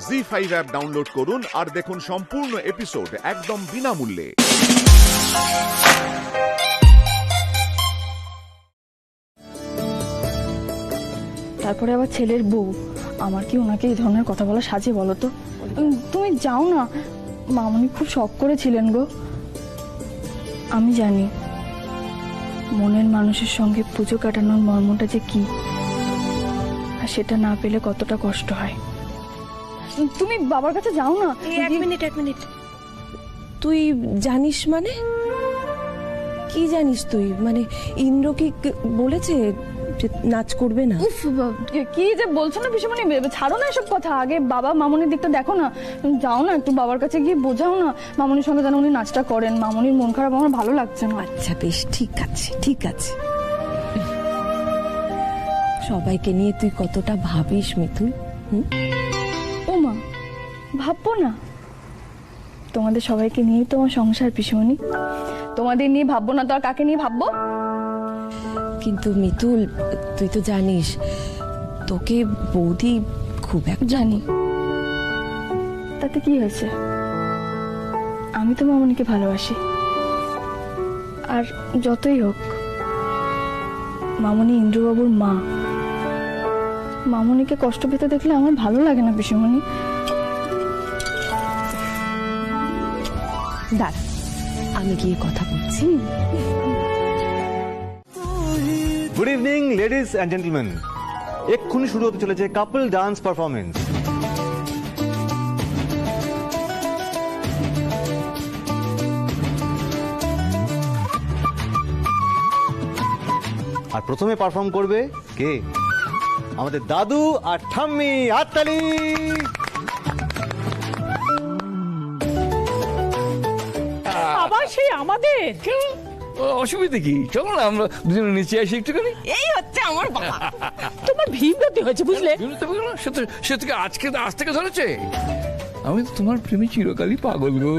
ZEE5 app download করুন আর দেখুন সম্পূর্ণ এপিসোড একদম বিনামূল্যে। তারপরে আবার ছেলের বউ, আমার কি ওনাকে এই ধরনের কথা বলা সাজে বলো তো? তুমি যাও না, মামনি খুব শখ করেছিলেন গো। আমি জানি মনের মানুষের সঙ্গে পুজো কাটানোর মর্মটা যে কি, আর সেটা না পেলে কতটা কষ্ট হয়। তুমি বাবার কাছে যাও না। এক মিনিট তুই জানিস মানে কি জানিস তুই? মানে ইন্দ্র কি বলেছে যে নাচ করবে না? উফ, কি যে বলছো না পিসিমণি, ছাড়ো না এসব কথা। আগে বাবা মামনির দিকটা দেখো না। যাও না, একটু বাবার কাছে গিয়ে বোঝাও না মামনির সঙ্গে যেন উনি নাচটা করেন। মামনির মন খারাপ আমার ভালো লাগছে না। আচ্ছা বেশ, ঠিক আছে। সবাইকে নিয়ে তুই কতটা ভাবিস মিতুল। ও মা, ভাববো না? তোমাদের সবাইকে নিয়েই তো আমার সংসার পিসিমণি। তোমাদের নিয়ে ভাববো না তো আর কাকে নিয়ে ভাববো? কিন্তু মিতুল, তুই তো জানিস তোকে বৌদি খুব জানি, তাতে কি হয়েছে? আমি তো মামনিকে ভালোবাসি। আর যতই হোক মামনি ইন্দ্রবাবুর মা, মামনিকে কষ্ট পেতে দেখলে আমার ভালো লাগে না পিসিমণি। দাঁড়া, আমি গিয়ে কথা বলছি। Good evening ladies and gentleman, এক্ষুনি শুরু হতে চলেছে কাপল ডান্স পারফরমেন্স। আর প্রথমে পারফর্ম করবে কে? আমাদের দাদু আর ঠাম্মি। হাততালি। আবার সেই আমাদের অসুবিধা কি? চলো না আমরা দুজনে নিচে আসি একটুখানি। এই হচ্ছে আমার বাবা। তোমার ভীমরতি হয়েছে বুঝলে? সে থেকে আজ থেকে ধরেছে। আমি তো তোমার প্রেমে চিরকালই পাগল গো।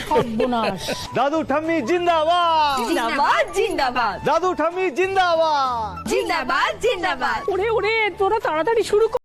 সর্বনাশ। দাদু ঠাম্মি জিন্দাবাদ। জিন্দাবাদ। দাদু ঠাম্মি জিন্দাবাদ। জিন্দাবাদ। ওরে তোরা তাড়াতাড়ি শুরু কর।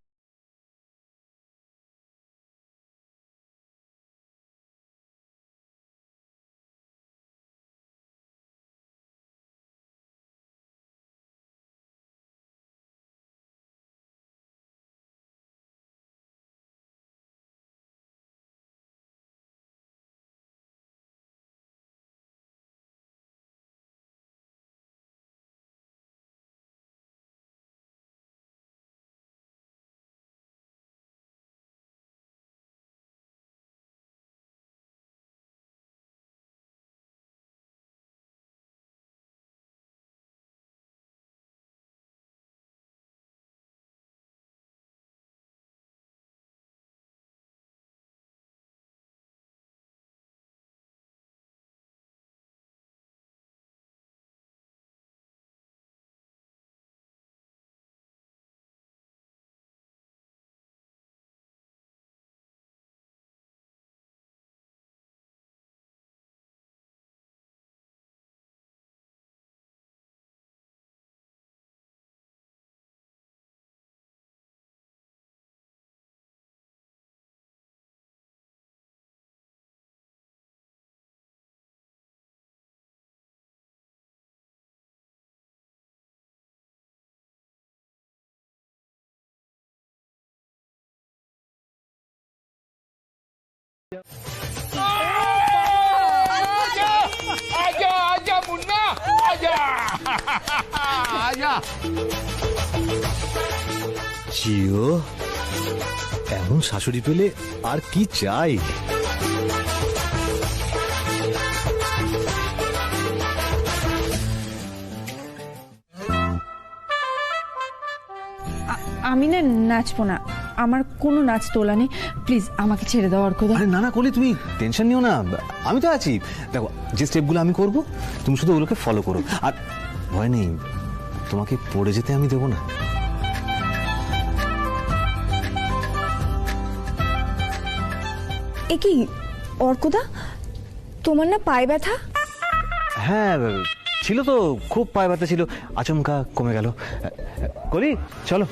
আজা মুন্না, আজা। জিও, এমন শাশুড়ি পেলে আর কি চাই? আমি না নাচবো না, আমার কোনো নাচ তোলা নেই। প্লিজ আমাকে ছেড়ে দাও অর্কদা। আরে না কলি, তুমি টেনশন নিও না, আমি তো আছি। দেখো, যে স্টেপগুলো আমি করব তুমি শুধু ওগুলোকে ফলো করো। আর ভয় নেই, তোমাকে পড়ে যেতে আমি দেবো না। এ কি অর্কদা, তোমার না পায়ে ব্যথা? হ্যাঁ ছিল তো, খুব পায়ে ব্যথা ছিল, আচমকা কমে গেল। কলি চলো।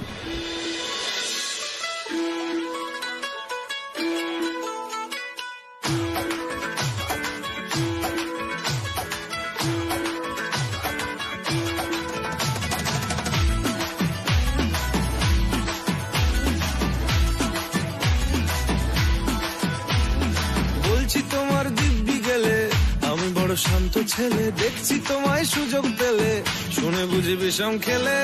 বড় শান্ত ছেলে, দেখছি তোমায় সুযোগ পেলে, শুনে বুঝি বিষম খেলে।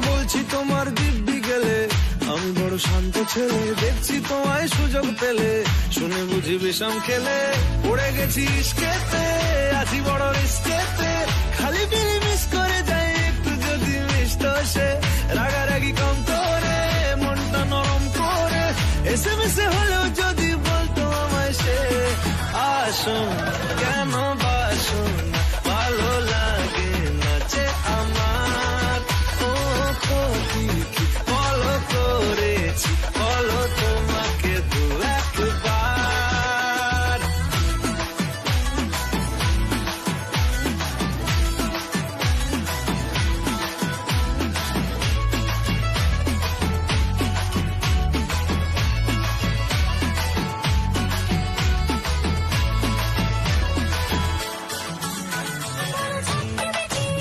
বলছি তোমার দিব্যি গেলে, আমি বড় শান্ত ছেলে, দেখছি তোমায় সুযোগ পেলে, শুনে বুঝি বিষম খেলে। পড়ে গেছি ইস্কেতে, আছি বড় রিস্কেতে, খালি বিলি মিস করে যাই একটু যদি মিষ্ট সে। রাগারাগি কম করে, মনটা নরম করে, এসএমএসে হলেও যদি বলতো আমায় সে। আসুন কেন বাসুন, ভালো লাগে নাচে আমার। ও কি ফলো করেছি, বলো তোমাকে দু একবার।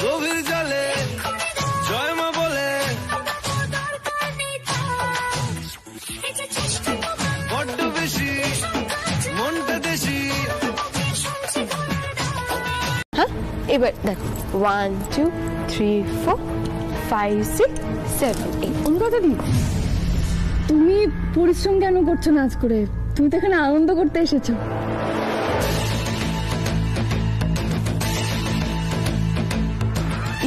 গভীর জলে জয় মা বলে, বড্ড বেশি মনটা দেশি। হ্যাঁ এবার দেখো 1 2 3 4 5 6 7 8। অনুরাধা দি, তুমি পরিশ্রম কেন করছো নাচ করে? তুমি তো এখানে আনন্দ করতে এসেছো।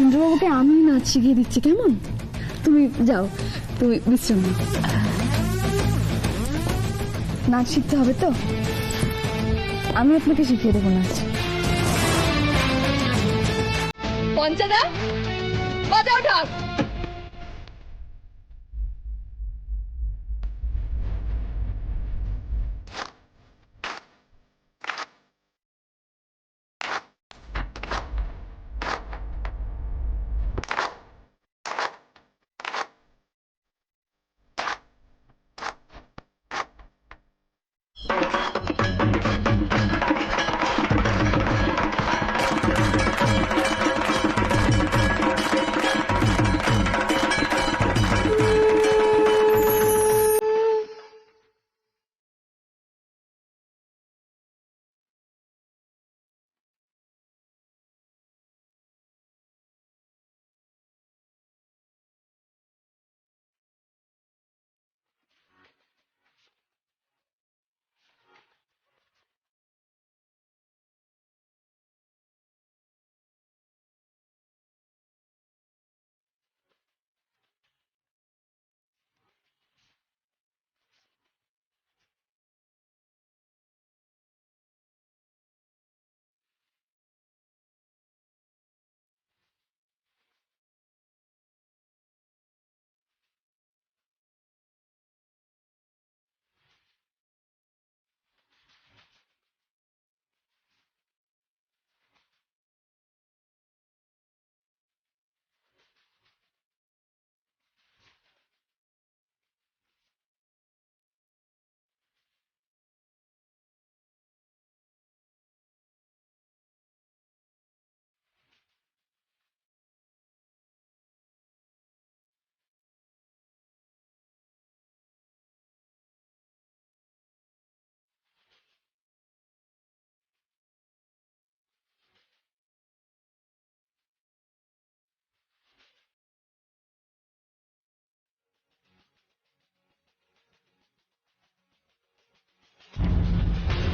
ইন্দ্রবাবুকে আমি নাচ শিখিয়ে দিচ্ছি, কেমন? তুমি যাও, তুমি বিশ্রাম নাও। নাচ শিখতে হবে তো, আমি আপনাকে শিখিয়ে দেবো নাচ। পঞ্চাদা বাজাও ঢাক।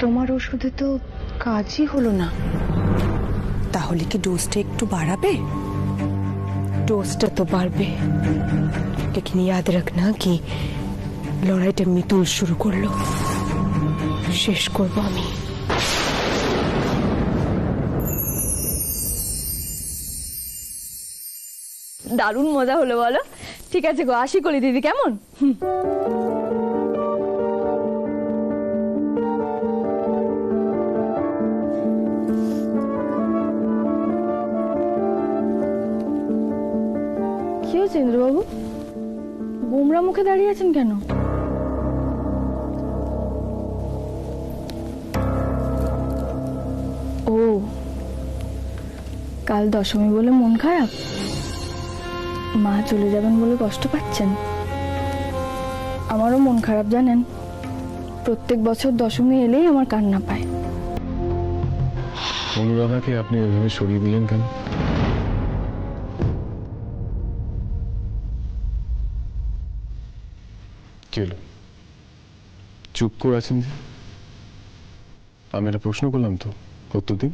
তোমার ওষুধে তো কাজই হলো না, তাহলে কি ডোজটা একটু বাড়াবে? डोजটা तो বাড়বে, लेकिन याद रखना कि লড়াইটা মিতুল শুরু করলো, শেষ করব আমি। দারুণ মজা হলো বলো। ঠিক আছে গো, আসি কলি দিদি, কেমন? কি হয়েছে ইন্দ্রবাবু, গোমরা মুখে দাঁড়িয়ে আছেন কেন? ও, কাল দশমী বলে মন খারাপ, মা চলে যাবেন বলে কষ্ট পাচ্ছেন। আমারও মন খারাপ জানেন, প্রত্যেক বছর দশমী এলেই আমার কান্না পায়। অনুরাধাকে আপনি এভাবে সরিয়ে দিলেন কেন? কি হলো, চুপ করে আছেন যে? আমি একটা প্রশ্ন করলাম তো, উত্তর দিন।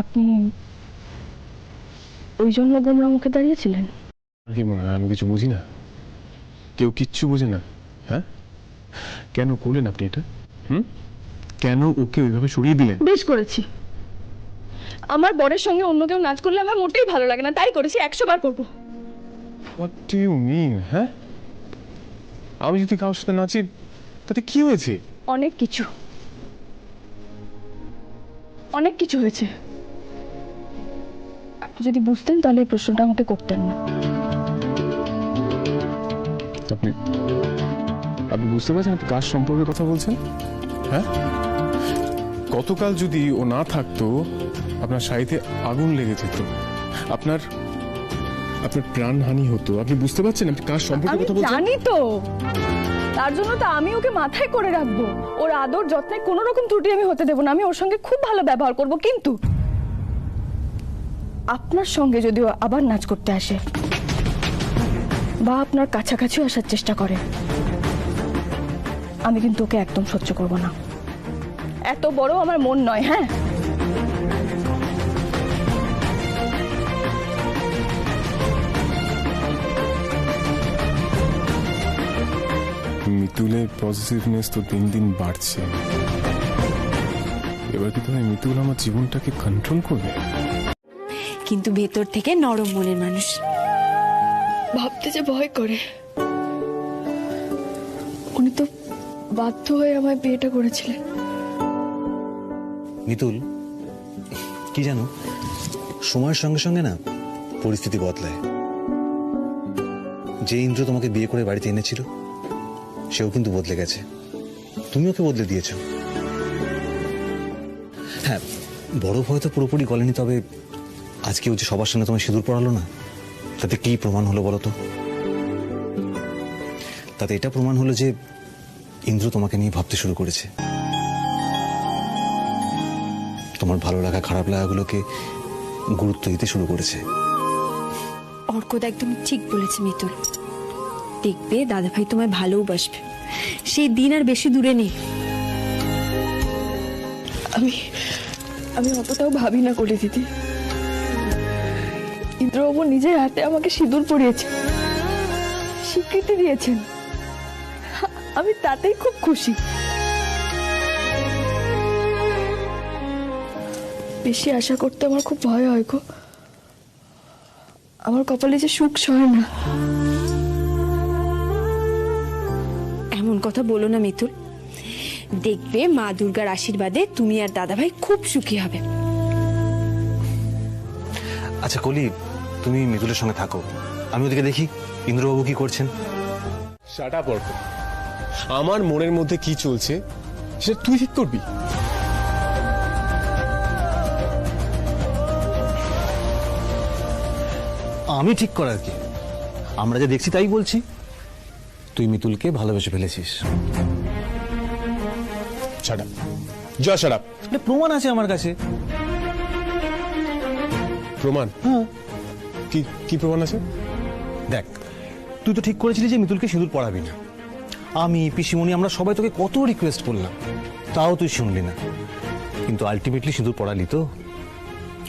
আপনি ওই জন্য গোমরা মুখে দাঁড়িয়েছিলেন? কি মনে হয় আমি কিছু বুঝি না? কেউ কিচ্ছু বোঝে না? হ্যাঁ, কেন করলেন আপনি এটা? কেন ওকে ওইভাবে সরিয়ে দিলেন? বেশ করেছি। আমার বরের সঙ্গে অন্য কেউ নাচ করলে আমার মোটেই ভালো লাগে না, তাই করেছি, 100 বার করবো। What do you mean? হ্যাঁ, আমি যদি কারোর সাথে নাচি তাতে কি হয়েছে? অনেক কিছু, অনেক কিছু হয়েছে। আপনি যদি বুঝতেন তাহলে এই প্রশ্নটা আমাকে করতেন না। আপনি আপনি বুঝতে পারছেন আপনি কার সম্পর্কে কথা বলছেন? হ্যাঁ, গতকাল যদি ও না থাকতো আপনার শাড়িতে আগুন লেগে যেত, আপনার আপনার প্রাণহানি হতো। আপনি বুঝতে পারছেন আপনি কার সম্পর্কে আমি কথা বলছেন? জানি তো, তার জন্য তো আমি ওকে মাথায় করে রাখবো। ওর আদর যত্নে কোনো রকম ত্রুটি আমি হতে দেবো না। আমি ওর সঙ্গে খুব ভালো ব্যবহার করব, কিন্তু আপনার সঙ্গে যদি ও আবার নাচ করতে আসে বা আপনার কাছাকাছি আসার চেষ্টা করে, আমি কিন্তু ওকে একদম সহ্য করব না। এত বড় আমার মন নয়। হ্যাঁ, মিতুলের পজিটিভনেস তো দিন দিন বাড়ছে। এবার কি তাহলে মিতুল আমার জীবনটাকে কন্ট্রোল করবে? কিন্তু ভেতর থেকে নরম মনের মানুষ। ভাবতে যে ভয় করে। উনি তো বাধ্য হয়ে আমায় বিয়েটা করেছিলেন। মিতুল, কি জানো, সময়ের সঙ্গে সঙ্গে না পরিস্থিতি বদলায়। যে ইন্দ্র তোমাকে বিয়ে করে বাড়িতে এনেছিল সেও কিন্তু বদলে গেছে, তুমি ওকে বদলে দিয়েছো। হ্যাঁ, বড় ভয় তো পুরোপুরি গলেনি, তবে আজকে ও যে সবার সামনে তোমায় সিঁদুর পড়ালো না, তাতে কি প্রমাণ হলো বলো তো? তাতে এটা প্রমাণ হলো যে ইন্দ্র তোমাকে নিয়ে ভাবতে শুরু করেছে। তোমার ভালো লাগা খারাপ লাগাগুলোকে গুরুত্ব দিতে শুরু করেছে। অর্কদ একদম ঠিক বলেছে মিতুল। দেখবে দাদাভাই তোমায় ভালোবাসবে, সেই দিন আর বেশি দূরে নেই। আমি অতটাও ভাবি না করে দিদি। ইন্দ্রবাবু নিজের হাতে আমাকে সিঁদুর পরিয়েছে, স্বীকৃতি দিয়েছেন, আমি তাতেই খুব খুশি। বেশি আশা করতে আমার খুব ভয় হয় গো। আমার কপালে যে সুখ সয় না। এমন কথা বলো না মিতুল, দেখবে মা দুর্গার আশীর্বাদে তুমি আর দাদাভাই খুব সুখী হবে। আচ্ছা কলি, তুমি মিতুলের সঙ্গে থাকো, আমি ওদিকে দেখি ইন্দ্রবাবু কি করছেন। শাট আপ অর্ক, আমার মনের মধ্যে কি চলছে সেটা তুই ঠিক করবি। আমি ঠিক করার কি, আমরা যা দেখছি তাই বলছি। তুই মিতুলকে ভালোবেসে ফেলেছিস। শাট আপ, যা শাট আপ। প্রমাণ আছে আমার কাছে। প্রমাণ? হ্যাঁ। কি কি প্রমাণ আছে? দেখ, তুই তো ঠিক করেছিলি যে মিতুলকে সিঁদুর পড়াবি না। আমি, পিসিমণি, আমরা সবাই তোকে কত রিকোয়েস্ট করলাম, তাও তুই শুনলি না। কিন্তু আলটিমেটলি সিঁদুর পড়ালি তো।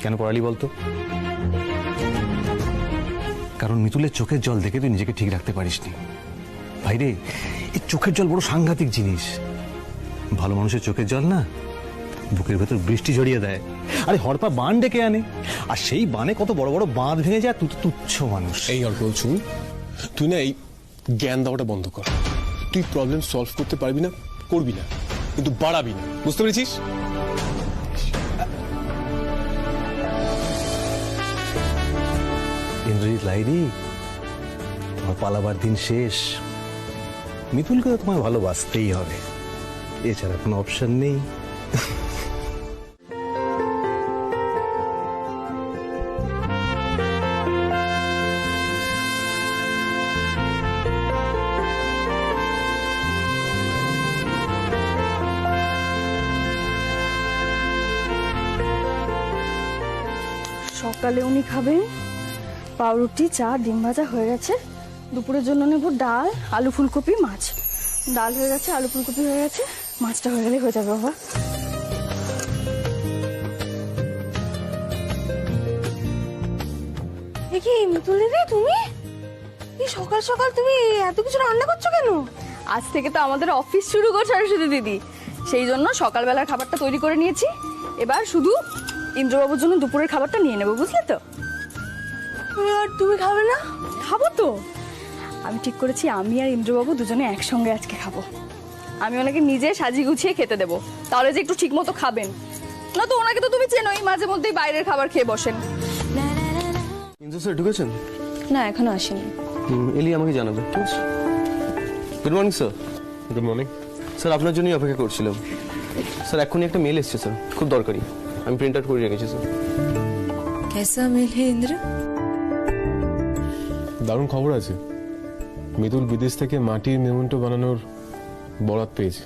কেন পড়ালি বলতো? কারণ মিতুলের চোখের জল দেখে তুই নিজেকে ঠিক রাখতে পারিসনি। ভাইরে, এই চোখের জল বড় সাংঘাতিক জিনিস। ভালো মানুষের চোখের জল না বুকের ভেতর বৃষ্টি ঝরিয়ে দেয়। আরে হরপা বান ডেকে আনে, আর সেই বানে কত বড় বড় বাঁধ ভেঙে যায়। তুই তো তুচ্ছ মানুষ। এই অর্ক শুন, তুই না এই জ্ঞান দেওয়াটা বন্ধ কর। তুই প্রবলেম সলভ করতে পারবি না, করবি না, কিন্তু বাড়াবি না, বুঝতে পেরেছিস? ইন্দ্রজিৎ লাইরি, তোমার পালাবার দিন শেষ। মিতুলকে তো তোমায় ভালোবাসতেই হবে, এছাড়া কোনো অপশন নেই। সকালে উনি খাবেন পাউরুটি, চা, ডিম ভাজা হয়ে গেছে। দুপুরের জন্য নেব ডাল, আলু ফুলকপি, মাছ। ডাল হয়ে গেছে, আলু ফুলকপি হয়ে গেছে, মাছটা হয়ে গেলে হয়ে যাবে বাবা। কি মিতুল দিদি, তুমি এই সকাল সকাল তুমি এত কিছু রান্না করছো কেন? আজ থেকে তো আমাদের অফিস শুরু করছে সরস্বতী দিদি, সেই জন্য সকালবেলার খাবারটা তৈরি করে নিয়েছি। এবার শুধু ইন্দ্রবাবুর জন্য দুপুরের খাবারটা নিয়ে নেবো, বুঝলে তো? আর তুমি খাবে না? খাবো তো, আমি ঠিক করেছি আমি আর ইন্দ্রবাবু দুজনে একসঙ্গে আজকে খাবো। আমি ওনাকে নিজে সাজিয়ে গুছিয়ে খেতে দেবো, তাহলে যে একটু ঠিক মতো খাবেন। না তো ওনাকে তো তুমি চেনোই, মাঝে মধ্যেই বাইরের খাবার খেয়ে বসেন। ইন্দু স্যার ঢুকেছেন? না, এখনো আসেনি। এলি আমাকে জানাবে, ঠিক আছে? Good morning sir. Good morning. Sir আপনার জন্যই অপেক্ষা করছিলাম। স্যার এখনই একটা মেল এসেছে স্যার, খুব দরকারি। আমি প্রিন্ট আউট করে রেখেছি স্যার। कैसा मेल है इंद्र? দারুণ খবর আছে, মিতুল বিদেশ থেকে মাটির মেমেন্টো বানানোর বরাত পেয়েছে।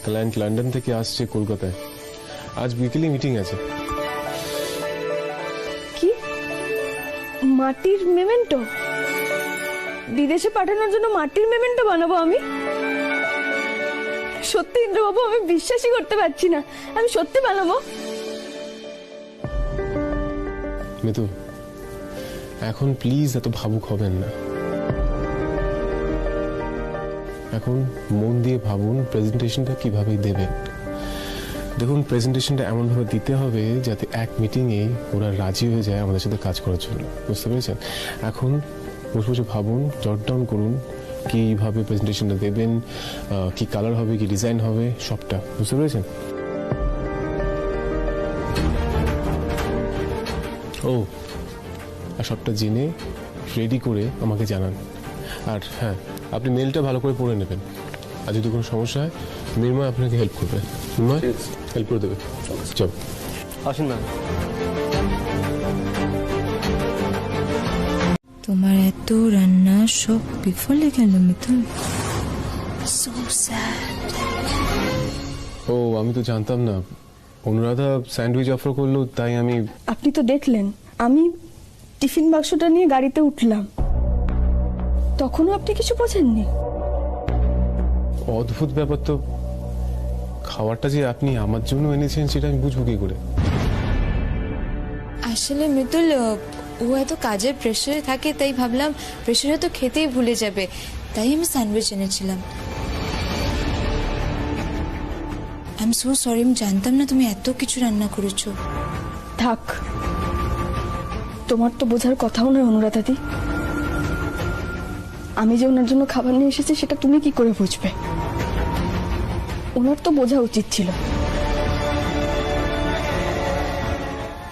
ক্লায়েন্ট লন্ডন থেকে আসছে কলকাতায়, আজ বিকেলে মিটিং আছে। কি মাটির মেমেন্টো? বিদেশে পাঠানোর জন্য মাটির মেমেন্টো বানাবো আমি? সত্যি ইন্দ্রবাবু, আমি বিশ্বাসই করতে পারছি না। আমি সত্যি বানাবো? মিতুল, এখন প্লিজ এত ভাবুক হবেন না। এখন মন দিয়ে ভাবুন প্রেজেন্টেশনটা কিভাবে দেবেন। দেখুন, প্রেজেন্টেশনটা এমনভাবে দিতে হবে যাতে এক মিটিংয়ে ওরা রাজি হয়ে যায় আমাদের সাথে কাজ করার জন্য, বুঝতে পেরেছেন? এখন বসে বসে ভাবুন, জট ডাউন করুন কিভাবে প্রেজেন্টেশনটা দেবেন, কি কালার হবে, কি ডিজাইন হবে, সবটা, বুঝতে পেরেছেন? ও, আর সবটা জেনে রেডি করে আমাকে জানান। আর হ্যাঁ, আপনি মেলটা ভালো করে পড়ে নেবেন, আর যদি কোনো সমস্যা হয় মির্মা আপনাকে হেল্প করবে। মির্মা হেল্প করে দেবে। চল আসুন ম্যাম। তোমার এত রান্না সব বিফলে গেল মিতুল। So sad. ও, আমি তো জানতাম না। অনুরাধা স্যান্ডউইচ অফার করলো, তাই আমি। আপনি তো দেখলেন, আমি টিফিন বাক্সটা নিয়ে গাড়িতে উঠলাম, তখনও আপনি কিছু বোঝেননি? অদ্ভুত ব্যাপার তো, খাবারটা যে আপনি আমার জন্য এনেছেন সেটা আমি বুঝবো কি করে? আসলে মিতুল, ও এত কাজের প্রেশারে থাকে, তাই ভাবলাম প্রেশারে তো খেতেই ভুলে যাবে, তাই আমি স্যান্ডউইচ এনেছিলাম। আই এম সো সরি, আমি জানতাম না তুমি এত কিছু রান্না করেছো। থাক, তোমার তো বোঝার কথাও নয় অনুরাধাদি। আমি যে ওনার জন্য খাবার নিয়ে এসেছি সেটা তুমি কি করে বুঝবে? ওনার তো বোঝা উচিত ছিল।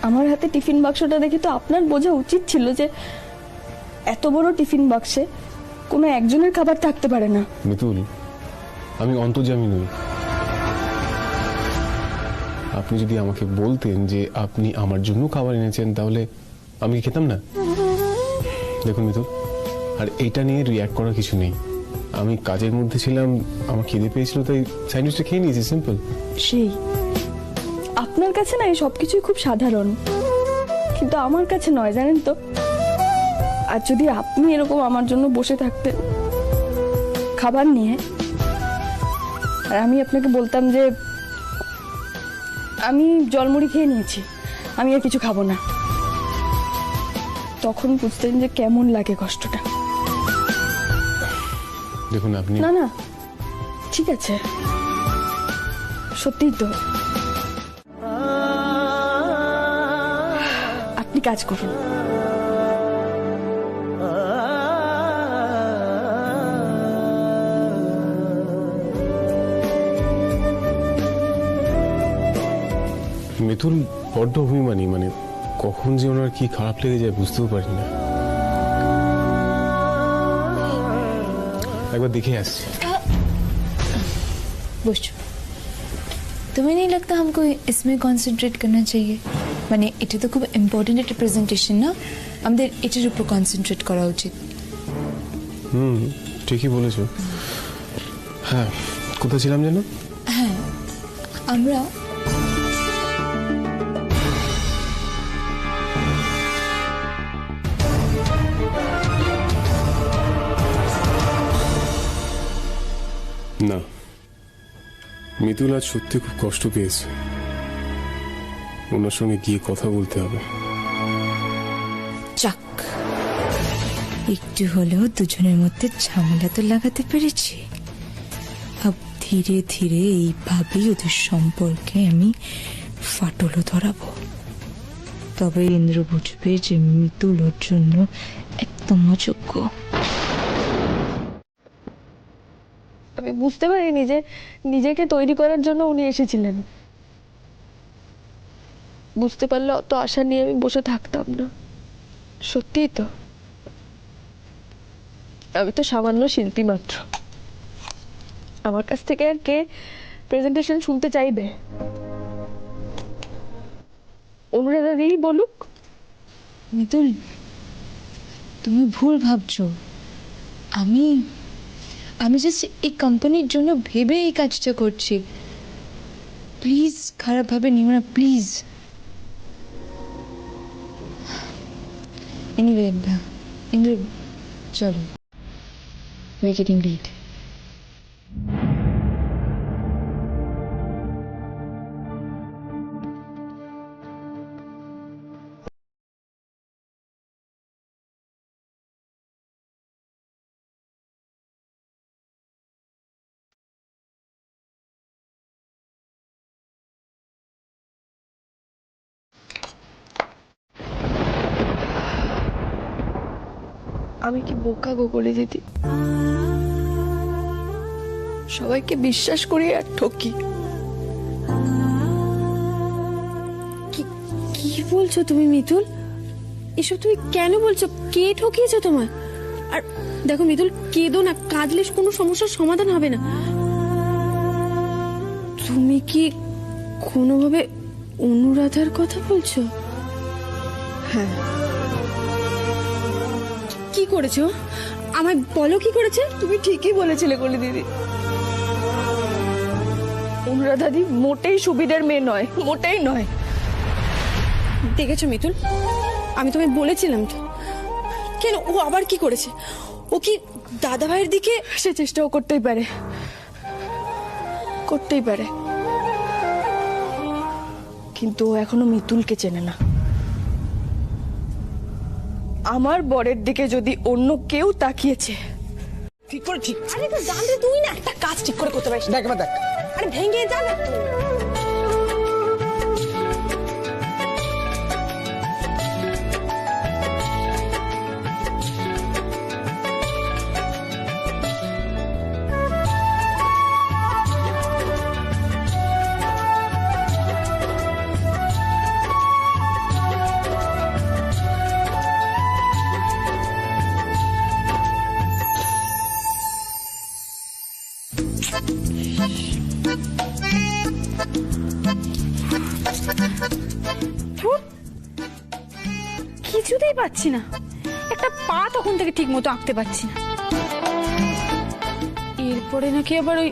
আমার হাতে টিফিন বাক্সটা দেখে তো আপনার বোঝা উচিত ছিল যে এত বড় টিফিন বাক্সে কোনো একজনের খাবার থাকতে পারে না। মিতুল, আমি অন্তর্যামী নই। আপনি যদি আমাকে বলতেন যে আপনি আমার জন্য খাবার এনেছেন, তাহলে আমি কি খেতাম না? দেখুন মিতুল, আর এইটা নিয়ে রিয়াক্ট করার কিছু নেই। আমি কাজের মধ্যে ছিলাম, আমার খিদে পেয়েছিল, তাই স্যান্ডউইচটা খেয়ে নিয়েছি, সিম্পল। সেই আপনার কাছে না এই সবকিছুই খুব সাধারণ, কিন্তু আমার কাছে নয়, জানেন তো? আর যদি আপনি এরকম আমার জন্য বসে থাকতেন খাবার নিয়ে, আর আমি আপনাকে বলতাম যে আমি জলমুড়ি খেয়ে নিয়েছি, আমি আর কিছু খাবো না, তখন বুঝতেন যে কেমন লাগে কষ্টটা। দেখুন আপনি। না না, ঠিক আছে, সত্যিই তো। আপনি কাজ করুন। মিথুন বড্ড অভিমানী, মানে কখন যে ওনার কি খারাপ লেগে যায় বুঝতেও পারি না। একবার দেখে আসছি। বুঝছো, तुम्हें नहीं लगता हमको इसमें कंसंट्रेट करना चाहिए? মানে এটা তো খুব ইম্পর্টেন্ট একটা প্রেজেন্টেশন না, আমাদের এটার উপর কনসেন্ট্রেট করা উচিত। ঠিকই বলেছো। হ্যাঁ, কোথায় ছিলাম যেন? হ্যাঁ, আমরা না, মিতুল আজ সত্যি খুব কষ্ট পেয়েছে, ওনার সঙ্গে গিয়ে কথা বলতে হবে। যাক, একটু হলেও দুজনের মধ্যে ঝামেলা তো লাগাতে পেরেছি। আব ধীরে ধীরে এইভাবেই ওদের সম্পর্কে আমি ফাটলও ধরাবো। তবে ইন্দ্র বুঝবে যে মিতুল ওর জন্য একদম অযোগ্য। আমি বুঝতে পারিনি যে নিজেকে তৈরি করার জন্য উনি এসেছিলেন। বুঝতে পারলে অত আশা নিয়ে আমি বসে থাকতাম না। সত্যিই তো, আমি তো সামান্য শিল্পী মাত্র। আমার কাছ থেকে আর কে প্রেজেন্টেশন শুনতে চাইবে? অনুরাধাদিই বলুক। মিতুল, তুমি ভুল ভাবছো। আমি জাস্ট এই কোম্পানির জন্য ভেবে এই কাজটা করছি। প্লিজ খারাপভাবে নিও না, প্লিজ। এনিওয়ে, ইন্দ্র, চলো, we're getting late. আমি কি বোকা গো করে দিদি, সবাইকে বিশ্বাস করি আর ঠকি। কি বলছো তুমি মিতুল? এসব তুমি কেন বলছো? কে ঠকিয়েছে তোমার? আর দেখো মিতুল, কেঁদো না, কাঁদলে কোনো সমস্যার সমাধান হবে না। তুমি কি কোনোভাবে অনুরাধার কথা বলছো? হ্যাঁ। কি করেছো? আমায় বলো, কি করেছে? তুমি ঠিকই বলেছিলে কলি দিদি। অনুরাধাদি মোটেই সুবিধার মেয়ে নয়, মোটেই নয়। দেখেছো মিতুল, আমি তোমায় বলেছিলাম তো। কেন, ও আবার কি করেছে? ও কি দাদা ভাইয়ের দিকে? সে চেষ্টাও করতেই পারে, করতেই পারে, কিন্তু ও এখনো মিতুলকে চেনে না। আমার বরের দিকে যদি অন্য কেউ তাকিয়েছে, ঠিক করে ঠিক। আরে তো জানতে তুই না একটা কাজ ঠিক করে করতে পারিস। দেখ এবার দেখ, আরে ভেঙে যা না তুই। কিছুতেই পাচ্ছি না, একটা পা তখন থেকে ঠিক মতো আঁকতে পারছি না। এরপরে নাকি আবার ওই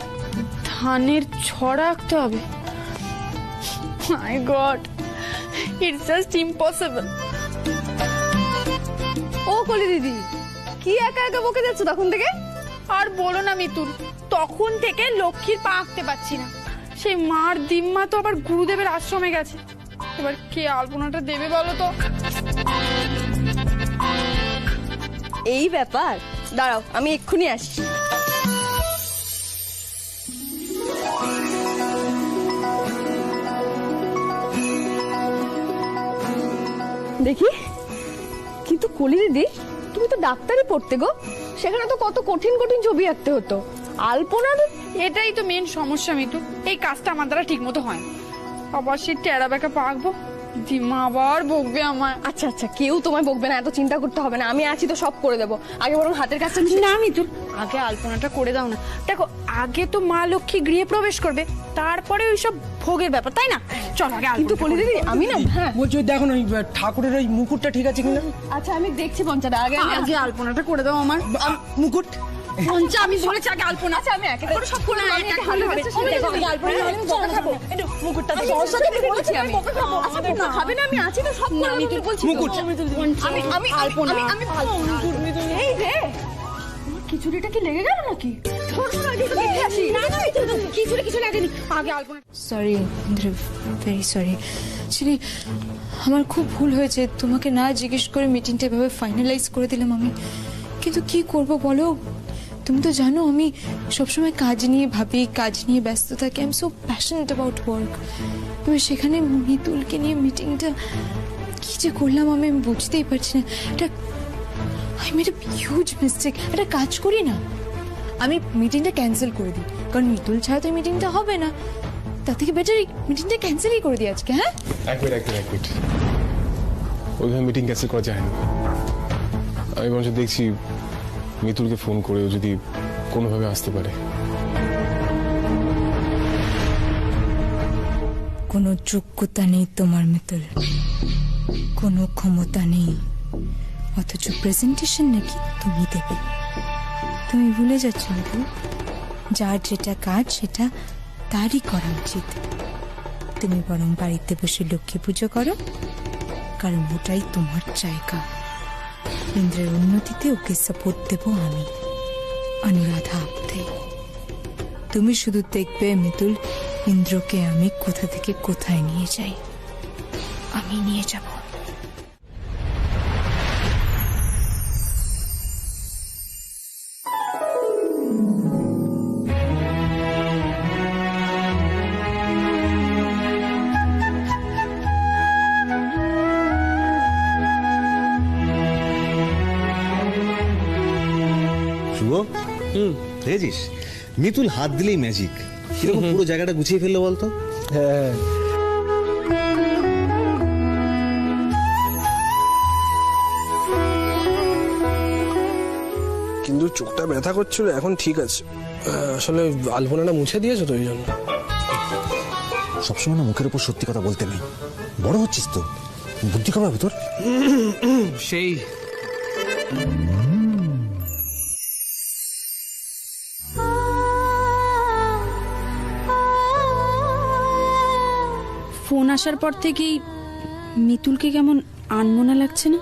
ধানের ছড়া আঁকতে হবে। মাই গড, ইটস জাস্ট ইম্পসিবল। ও কলি দিদি, কি একা একা বকে যাচ্ছ তখন থেকে? আর বলো না মিতুল, তখন থেকে লক্ষ্মীর পা আঁকতে পারছি না। সেই মার দিম্মা তো আবার গুরুদেবের আশ্রমে গেছে, এবার কে আলপনাটা দেবে বলো তো? এই ব্যাপার, দাঁড়াও আমি এক্ষুনি আসছি। দেখি, কিন্তু কলি দিদি, তুমি তো ডাক্তারি পড়তে গো, সেখানে তো কত কঠিন কঠিন ছবি আঁকতে হতো। আলপনা, এটাই তো মেন সমস্যা মিতু, এই কাজটা আমার দ্বারা ঠিক মতো হয়। আবার সে টেরা বেঁকা পা আঁকবো, দিমা আবার বকবে আমায়। আচ্ছা আচ্ছা, কেউ তোমায় বকবে না, এত চিন্তা করতে হবে না, আমি আছি তো, সব করে দেবো। আগে বরং হাতের কাজটা না মিতুল, আগে আলপনাটা করে দাও না। দেখো, আগে তো মা লক্ষ্মী গৃহে প্রবেশ করবে, তারপরে ওইসব ভোগের ব্যাপার, তাই না? চল আগে কিন্তু কলি দিদি, আমি না, হ্যাঁ বলছি দেখো না ওই ঠাকুরের ওই মুকুটটা ঠিক আছে কিনা। আচ্ছা আমি দেখছি পঞ্চাটা, আগে আগে আলপনাটা করে দাও আমার। মুকুট পঞ্চা, আমি বলেছি আগে আলপনা। আচ্ছা আমি একে করে সব করে নেবো, আমি একটা ভালো হবে। হবে। আগে আলপনা হলে আমি বকা খাবো। একটু মুকুটটা দাও। সরস্বতী বলেছি আমি। আচ্ছা বকা খাবে না, আমি আছি তো, সব করে আমি বলছি। মুকুট। আমি আলপনা, আমি ভালো। এই রে, আমার খিচুড়িটা কি লেগে গেল নাকি? কিছু লাগেনি আগে Alpana. Sorry Indra, very sorry. Actually আমার খুব ভুল হয়েছে, তোমাকে না জিজ্ঞেস করে মিটিংটা এভাবে ফাইনালাইজ করে দিলাম আমি। কিন্তু কি করব বলো, তুমি তো জানো আমি সবসময় কাজ নিয়ে ভাবি, কাজ নিয়ে ব্যস্ত থাকি। I am so passionate about work. এবার সেখানে মিতুলকে নিয়ে মিটিংটা কি যে করলাম আমি বুঝতেই পারছি না। এটা I made a huge mistake. একটা কাজ করি না, আমি মিটিংটা ক্যান্সেল করে দিই, কারণ মিতুল ছাড়া তো মিটিংটা হবে না। তার থেকে বেটার মিটিংটা ক্যান্সেলই করে দিই আজকে। হ্যাঁ, এক মিনিট ওইভাবে মিটিং ক্যান্সেল করা যায় না। আমি বরঞ্চ দেখছি মিতুলকে ফোন করেও যদি কোনোভাবে আসতে পারে। কোনো যোগ্যতা নেই তোমার মিতুল, কোনো ক্ষমতা নেই, অথচ প্রেজেন্টেশন নাকি তুমি দেবে। তুমি ভুলে যাচ্ছ মিতুল, যার যেটা কাজ সেটা তারই করা উচিত। তুমি বরং বাড়িতে বসে লক্ষ্মী পুজো করো, কারণ ওটাই তোমার জায়গা। ইন্দ্রের উন্নতিতে ওকে সাপোর্ট দেব আমি, অনুরাধা আপতে। তুমি শুধু দেখবে মিতুল, ইন্দ্রকে আমি কোথা থেকে কোথায় নিয়ে যাই, আমি নিয়ে যাব। শুভ, দেখেছিস মিতুল হাত দিলেই ম্যাজিক, কিরকম পুরো জায়গাটা গুছিয়ে ফেললো বলতো। হ্যাঁ, কিন্তু চোখটা ব্যথা করছিল, এখন ঠিক আছে। আসলে আলপনাটা মুছে দিয়েছো তো, ওই জন্য। সবসময় না মুখের উপর সত্যি কথা বলতে নেই, বড় হচ্ছিস তো, বুদ্ধি কমার ভিতর সেই ফোন আসার পর থেকেই মিতুলকে কেমন আনমনা লাগছে না?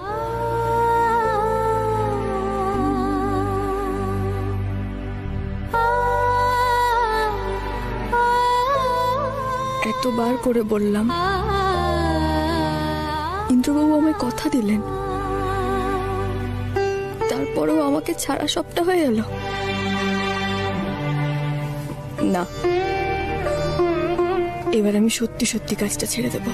এতবার করে বললাম, ইন্দ্রবাবু আমায় কথা দিলেন, তারপরেও আমাকে ছাড়া সবটা হয়ে গেল। না, এবার আমি সত্যি সত্যি কাজটা ছেড়ে দেব।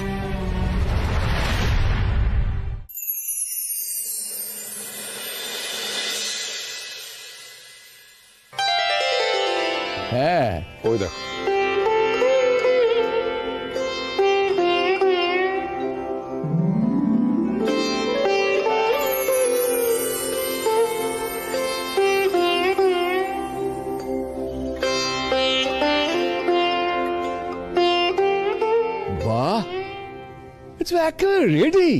হ্যাঁ, ওই দেখো বাহ, এটা একেবারে রেডি।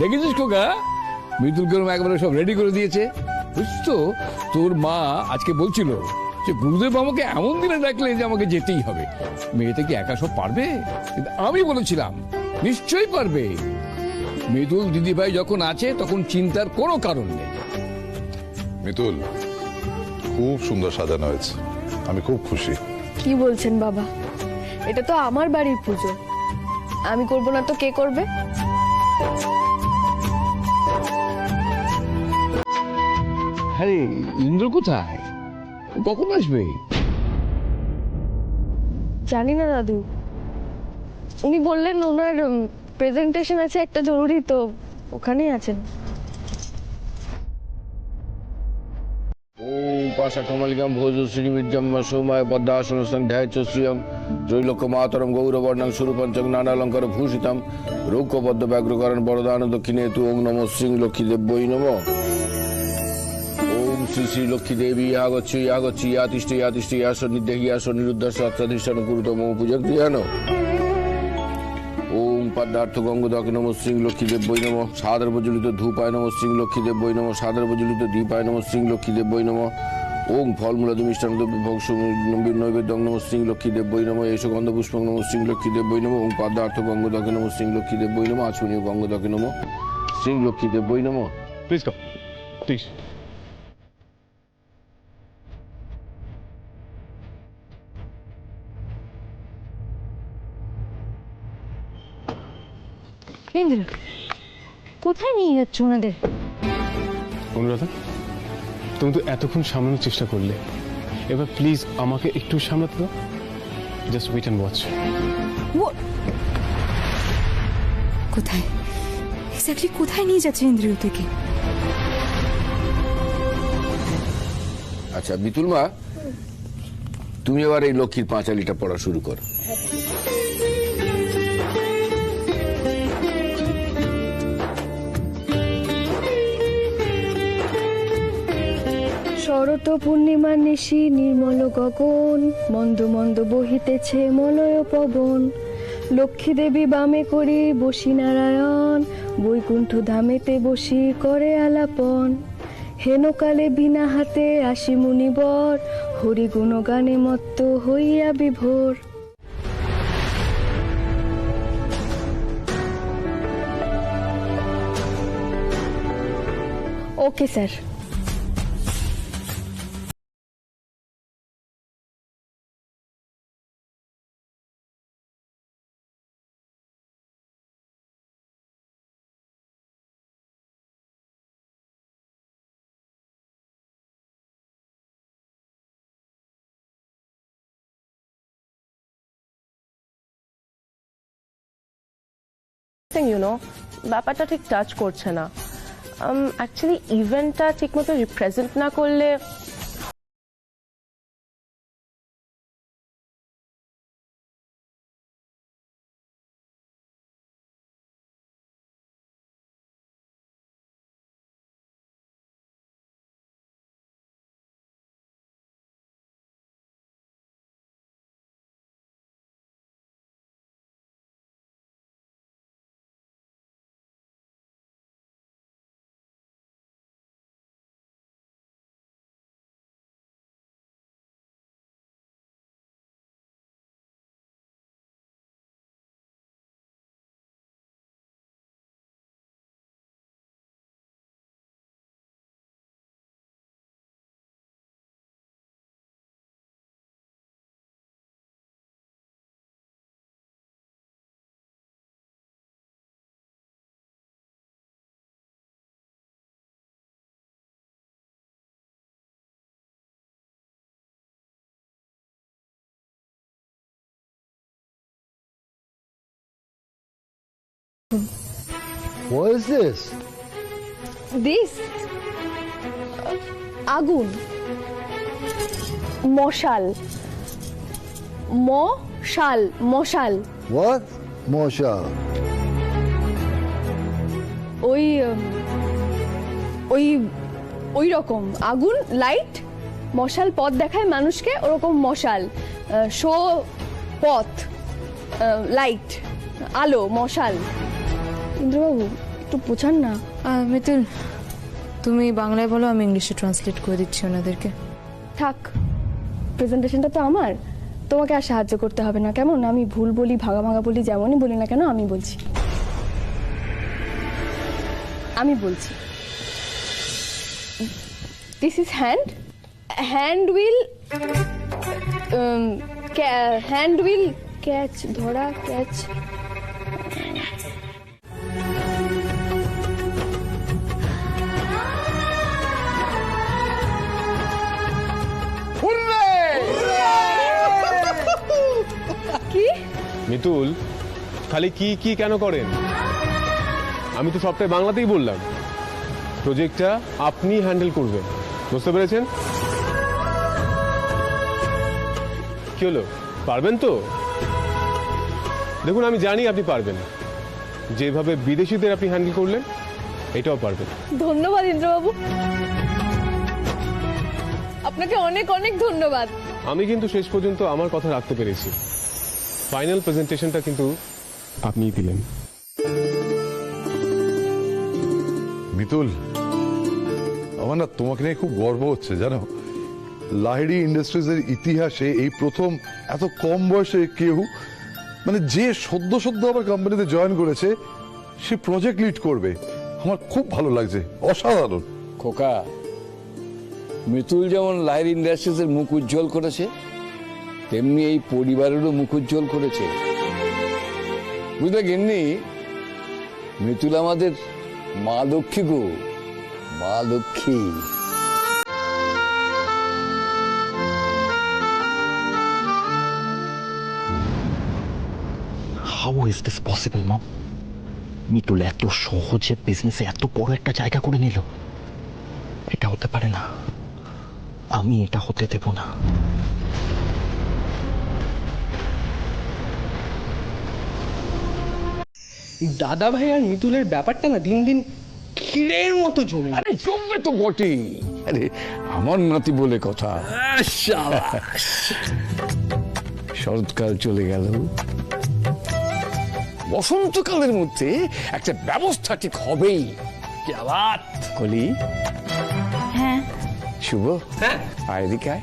দেখেছিস খোকা, মিতুলকে একেবারে সব রেডি করে দিয়েছে। বুঝতো, তোর মা আজকে বলছিল যে গুরুদেব আমাকে এমন দিনে ডাকলে যে আমাকে যেতেই হবে। মেয়েটা কি একা সব পারবে? কিন্তু আমি বলেছিলাম নিশ্চয়ই পারবে। মিতুল দিদিভাই যখন আছে তখন চিন্তার কোনো কারণ নেই। মিতুল, খুব সুন্দর সাজানো হয়েছে, আমি খুব খুশি। কি বলছেন বাবা, এটা তো আমার বাড়ির পুজো, আমি করব না তো কে করবে? আরে ইন্দ্র কোথায়, ও কখন আসবে? জানি না দাদু, উনি বললেন ওনার প্রেজেন্টেশন আছে একটা জরুরি, তো ওখানেই আছেন। ওম পাশাকমলিকাম ভোজ শ্রীবিদ্যম সৌমায় পদ্মাসন সন্ধ্যায় চ শ্রিয়ম ত্রৈলোক্য মাতরম গৌরবর্ণং সুরপঞ্চং নানালঙ্কার ভূষিতম রৌক্যবদ্ধ ব্যাঘ্রকরণ বরদান দক্ষিণে তু ওং নমঃ শ্রী লক্ষ্মী দেব্যই নমঃ। ওম শ্রী শ্রী লক্ষ্মী দেবী আগচ্ছি আগচ্ছি ইয়াতিষ্ঠ ইয়াস নির্দেহী ইয়াস নিরুদ্ধাস অত্যাধিষ্ঠান কুরুত মম পূজা ক্রিয়ান। ওম পদ্মার্থ গঙ্গোদক নমঃ শ্রী লক্ষ্মী দেব্যই নমঃ। সাদর প্রজ্বলিত ধূপায় নমঃ শ্রী লক্ষ্মী দেব্যই নমঃ। সাদর প্রজ্বলিত দীপায় নমঃ শ্রী লক্ষ্মী দেব্যই নমঃ। ওম ফলমূলাদি মিষ্টান্ন ভোগ নৈবেদ্যং নমঃ শ্রী লক্ষ্মী দেব্যই নমঃ। এষ গন্ধপুষ্পং নমঃ শ্রী লক্ষ্মী দেব্যই নমঃ। ওম পদ্মার্থ গঙ্গোদক নমঃ শ্রী লক্ষ্মী দেব্যই নমঃ। আচমনীয় গঙ্গোদক নমঃ শ্রী লক্ষ্মী দেব্যই নমঃ। Please come, please. ইন্দ্র, কোথায় নিয়ে যাচ্ছ ওনাদের? অনুরাধা, তুমি তো এতক্ষণ সামলানোর চেষ্টা করলে, এবার প্লিজ আমাকে একটু সামলাতে দাও। Just wait and watch. কোথায় এক্স্যাক্টলি কোথায় নিয়ে যাচ্ছে ইন্দ্রিয় থেকে? আচ্ছা মিতুল মা, তুমি এবার এই লক্ষ্মীর পাঁচালিটা পড়া শুরু করো। শরৎ পূর্ণিমার নিশি নির্মল গগন, মন্দ মন্দ বহিতেছে মলয় পবন। লক্ষ্মী দেবী বামে করি বসি নারায়ণ, বৈকুণ্ঠ ধামেতে বসি করে আলাপন। হেনকালে বিনা হাতে আসি মুনিবর, হরি গুণগানে মত্ত হইয়া বিভোর। Okay sir. ব্যাপারটা ঠিক টাচ করছে না। অ্যাকচুয়ালি ইভেন্টটা ঠিকমতো রিপ্রেজেন্ট না করলে What is this? দিস আগুন, মশাল, মশাল, মশাল। What? Mosha. ওই ওই ওই রকম আগুন, লাইট, মশাল পথ দেখায় মানুষকে, ওরকম মশাল। শো পথ, লাইট, আলো, মশাল। ইন্দ্রবাবু একটু বোঝান না। মিতুল, তুমি বাংলায় বলো, আমি ইংলিশে ট্রান্সলেট করে দিচ্ছি ওনাদেরকে। থাক, প্রেজেন্টেশনটা তো আমার, তোমাকে আর সাহায্য করতে হবে না, কেমন? আমি ভুল বলি, ভাগা ভাগা বলি, যেমনই বলি না কেন আমি বলছি, আমি বলছি। This is hand, hand will, hand will catch, ধরা, ক্যাচ। কি মিতুল, খালি কি কি কেন করেন? আমি তো সবটাই বাংলাতেই বললাম। প্রজেক্টটা আপনি হ্যান্ডেল করবেন, বুঝতে পেরেছেন? কি হলো, পারবেন তো? দেখুন, আমি জানি আপনি পারবেন। যেভাবে বিদেশিদের আপনি হ্যান্ডেল করলেন, এটাও পারবেন। ধন্যবাদ ইন্দ্রবাবু, আপনাকে অনেক অনেক ধন্যবাদ। আমি কিন্তু শেষ পর্যন্ত আমার কথা রাখতে পেরেছি। ফাইনাল প্রেজেন্টেশনটা কিন্তু আপনিই দিলেন। মিতুল, আমার না তোমাকে নিয়ে খুব গর্ব হচ্ছে, জানো। লাহিড়ী ইন্ডাস্ট্রিজের ইতিহাসে এই প্রথম এত কম বয়সে কেউ, মানে যে সদ্য সদ্য আবার কোম্পানিতে জয়েন করেছে, সে প্রজেক্ট লিড করবে। আমার খুব ভালো লাগছে, অসাধারণ। খোকা, মিতুল যেমন লাহিড়ী ইন্ডাস্ট্রিজের মুখ উজ্জ্বল করেছে, তেমনি এই পরিবারেরও মুখ উজ্জ্বল করেছে। বুঝলে গিন্নি, মিতুল আমাদের মা লক্ষ্মী গো, মা Lakshmi. How is this possible mom? Mitul এত সহজে বিজনেসে এত বড় একটা জায়গা করে নিল, এটা হতে পারে না। আমি এটা হতে দেব না। দাদা ভাই আর মিতুলের ব্যাপারটা না দিন দিন ক্ষীরের মতো জমে। আরে জমবে তো বটেই। আরে আমার নাতি বলে কথা। শরৎকাল চলে গেল, বসন্তকালের মধ্যে একটা ব্যবস্থা ঠিক হবেই। কলি, হ্যাঁ শুভ, হ্যাঁ আয় এদিকে আয়,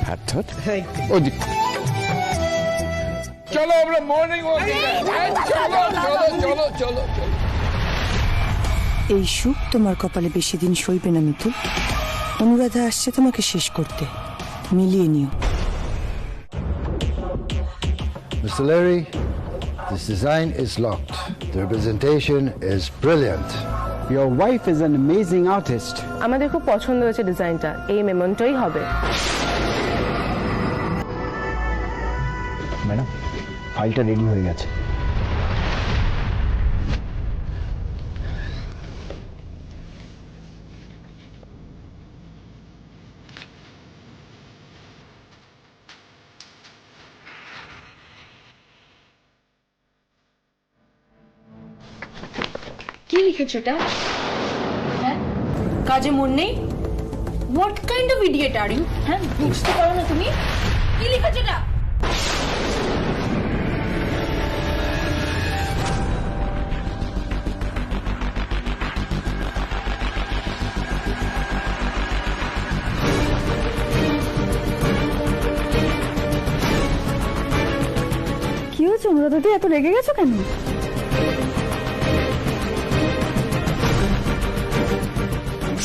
হাত ধর ওদিক। চলো আমরা মর্নিং ওয়াকে যাই। চলো চলো চলো চলো চলো। এই সুখ তোমার কপালে বেশি দিন সইবে না মিতুল। অনুরাধা আসছে তোমাকে শেষ করতে, মিলিয়ে নিও। Mr. Larry, this design is locked. The representation is brilliant. Your wife is an amazing artist. আমাদের খুব পছন্দ হয়েছে ডিজাইনটা, এই মেমন্টোই হবে। ম্যাডাম, ফাইলটা রেডি হয়ে গেছে। কি লিখেছো এটা? হ্যাঁ, কাজে মন নেই? What kind of idiot are you? হ্যাঁ, বুঝতে পারো না তুমি? কি লিখেছো এটা? কি হয়েছে অনুরাধা, তুই এত রেগে গেছো কেন?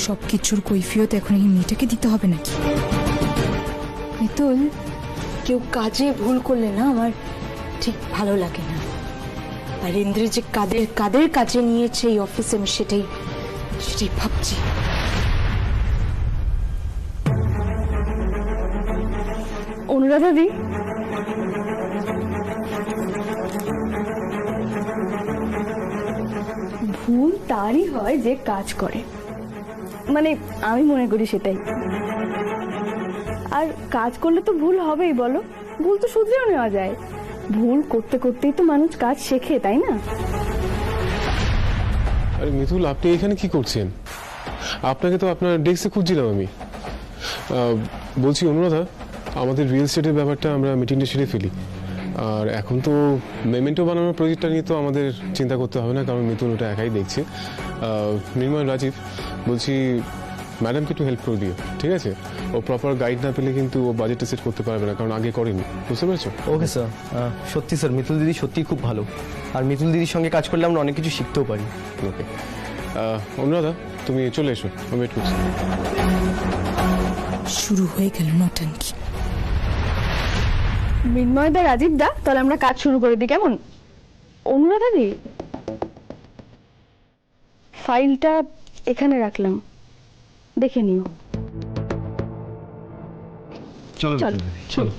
সবকিছুর কৈফিয়ত এখন এই মেয়েটাকে দিতে হবে নাকি? মিতুল, কেউ কাজে ভুল করলে না আমার ঠিক ভালো লাগে না। আর ইন্দ্র যে কাদের কাজে নিয়েছে এই অফিসে, আমি সেটাই ভাবছি। অনুরাধা দি, ভুল তারই হয় যে কাজ করে, মানে আমি মনে করি সেটাই। আর কাজ করলে তো ভুল হবেই, বলো? ভুল তো শুধরেও নেওয়া যায়। ভুল করতে করতেই তো মানুষ কাজ শেখে, তাই না? আরে মিতুল, আপনি এখানে কি করছেন? আপনাকে তো আপনার ডেস্কে খুঁজছিলাম আমি। বলছি অনুরাধা, আমাদের রিয়েল এস্টেটের ব্যাপারটা আমরা মিটিংটা সেরে ফেলি। আর এখন তো মেমেন্টো বানানোর প্রজেক্টটা নিয়ে তো আমাদের চিন্তা করতে হবে না, কারণ মিতুল ওটা একাই দেখছে। নির্ময়, রাজীব, বলছি ম্যাডামকে একটু হেল্প করে দিও, ঠিক আছে? ও প্রপার গাইড না পেলে কিন্তু ও বাজেটটা সেট করতে পারবে না, কারণ আগে করেনি। বুঝতে পেরেছো? Okay sir. সত্যি স্যার, মিতুল দিদি সত্যিই খুব ভালো। আর মিতুল দিদির সঙ্গে কাজ করলে আমরা অনেক কিছু শিখতেও পারি। ওকে অনুরাধা, তুমি চলে এসো, আমি ওয়েট করছি। শুরু হয়ে গেল নটাঙ্কি। মৃন্ময় দা, রাজীব দা, তাহলে আমরা কাজ শুরু করে দিই, কেমন? অনুরাধা দি, ফাইলটা এখানে রাখলাম, দেখে নিও। চলো চলো।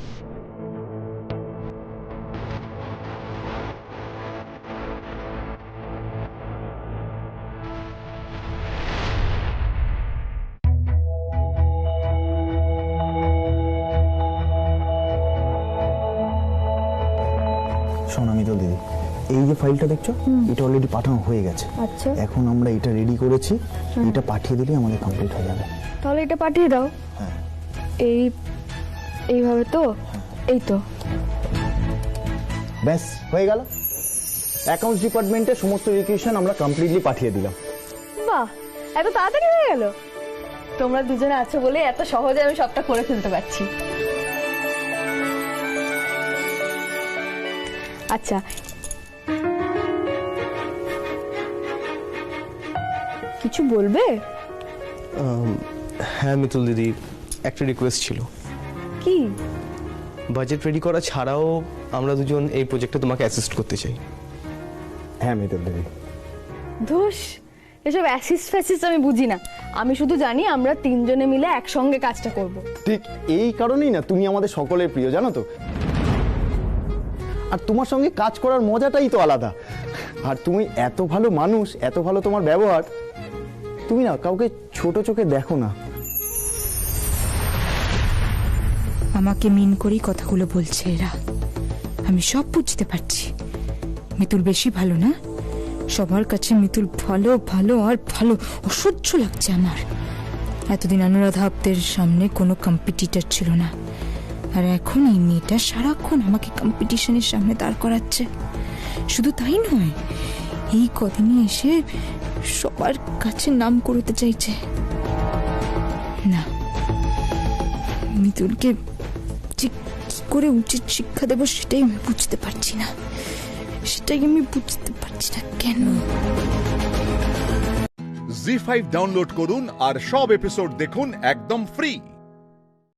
শোনা মিতুল দিদি, এই যে ফাইলটা দেখছো, এটা অলরেডি পাঠানো হয়ে গেছে। আচ্ছা, এখন আমরা এটা রেডি করেছি, এটা পাঠিয়ে দিলেই আমাদের কমপ্লিট হয়ে যাবে। তাহলে এটা পাঠিয়ে দাও। হ্যাঁ। এইভাবে তো? এই তো ব্যাস হয়ে গেল। অ্যাকাউন্টস ডিপার্টমেন্টে সমস্ত রিকুয়েশন আমরা কমপ্লিটলি পাঠিয়ে দিলাম। বাহ, এত তাড়াতাড়ি হয়ে গেল। তোমরা দুজনে আছো বলে এত সহজে আমি সবটা করে ফেলতে পারছি। আচ্ছা, কিছু বলবে? হ্যাঁ মিতুল দিদি, একটা রিকোয়েস্ট ছিল। কি? বাজেট রেডি করা ছাড়াও আমরা দুজন এই প্রজেক্টে তোমাকে অ্যাসিস্ট করতে চাই। হ্যাঁ মিতুল দিদি, ধুস, এসব অ্যাসিস ফ্যাসিস আমি বুঝি না। আমি শুধু জানি আমরা তিনজনে মিলে একসঙ্গে কাজটা করব। ঠিক এই কারণেই না তুমি আমাদের সকলের প্রিয়, জানো তো। আর তোমার সঙ্গে কাজ করার মজাটাই তো আলাদা। আর তুমি এত ভালো মানুষ, এত ভালো তোমার ব্যবহার, তুমি না কাউকে ছোট চোখে দেখো না। আমাকে মিন করেই কথাগুলো বলছে এরা, আমি সব বুঝতে পারছি। মিতুল বেশি ভালো না, সবার কাছে মিতুল ভালো ভালো আর ভালো। অসহ্য লাগছে আমার। এতদিন অনুরাধা আপ্তের সামনে কোনো কম্পিটিটর ছিল না, আর এখন এই মেয়েটা সারাক্ষণ আমাকে কম্পিটিশনের সামনে দাঁড় করাচ্ছে। শুধু তাই নয়, এই কদিনে এসে সবার কাছে নাম করতে চাইছে। না, মিতুলকে ঠিক কি করে উচিত শিক্ষা দেব সেটাই আমি বুঝতে পারছি না। কেন? জি5 ডাউনলোড করুন আর সব এপিসোড দেখুন একদম ফ্রি।